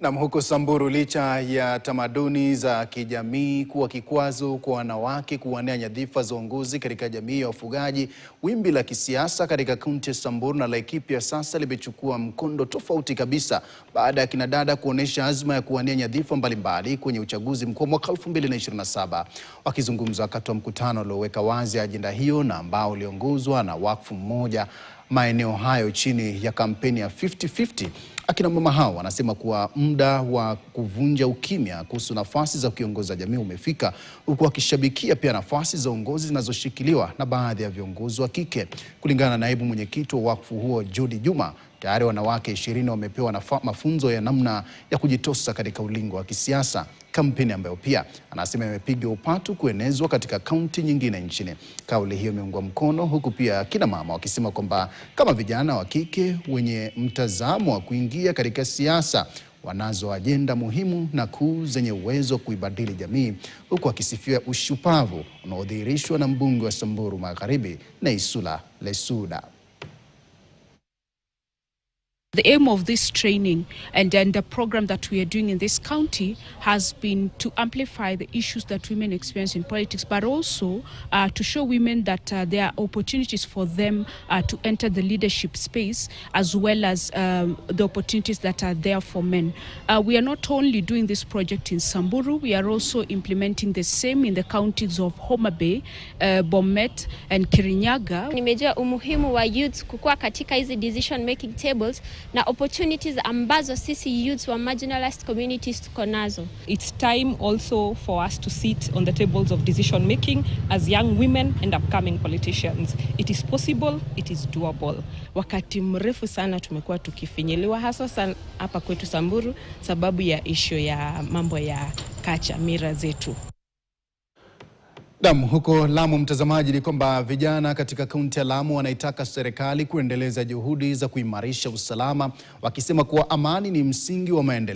Na huko Samburu, licha ya tamaduni za kijamii kuwa kikwazo kwa wanawake kuwania nyadhifa za uongozi katika jamii ya wafugaji, wimbi la kisiasa katika kaunti ya Samburu na Laikipia sasa limechukua mkondo tofauti kabisa baada ya kina dada kuonesha azma ya kuwania nyadhifa mbalimbali kwenye uchaguzi mkuu mwaka 2027. Wakizungumza wakati wa mkutano ulioweka wazi ajenda hiyo na ambao uliongozwa na wakfu mmoja maeneo hayo chini ya kampeni ya 50-50, akina mama hao wanasema kuwa muda wa kuvunja ukimya kuhusu nafasi za kiongoza jamii umefika, huku wakishabikia pia nafasi za uongozi zinazoshikiliwa na baadhi ya viongozi wa kike. Kulingana na naibu mwenyekiti wa wakfu huo Judy Juma, tayari wanawake 20 wamepewa mafunzo ya namna ya kujitosa katika ulingo wa kisiasa, kampeni ambayo pia anasema imepiga upatu kuenezwa katika kaunti nyingine nchini. Kauli hiyo imeungwa mkono huku pia kina mama wakisema kwamba kama vijana wa kike wenye mtazamo wa kuingia katika siasa wanazo ajenda muhimu na kuu zenye uwezo wa kuibadili jamii, huku akisifia ushupavu unaodhihirishwa na mbunge wa Samburu Magharibi Naisula Lesuda. The aim of this training and the program that we are doing in this county has been to amplify the issues that women experience in politics, but also to show women that there are opportunities for them to enter the leadership space, as well as the opportunities that are there for men. We are not only doing this project in Samburu, we are also implementing the same in the counties of Homa Bay, Bomet and Kirinyaga. Nimejua umuhimu wa youth kukua katika hizi decision making tables na opportunities ambazo sisi youths wa marginalized communities tuko nazo. It's time also for us to sit on the tables of decision making as young women and upcoming politicians. It is possible, it is doable. Wakati mrefu sana tumekuwa tukifinyiliwa hasa sana hapa kwetu Samburu sababu ya issue ya mambo ya kacha mira zetu. Huko Lamu, mtazamaji, ni kwamba vijana katika kaunti ya Lamu wanaitaka serikali kuendeleza juhudi za kuimarisha usalama, wakisema kuwa amani ni msingi wa maendeleo.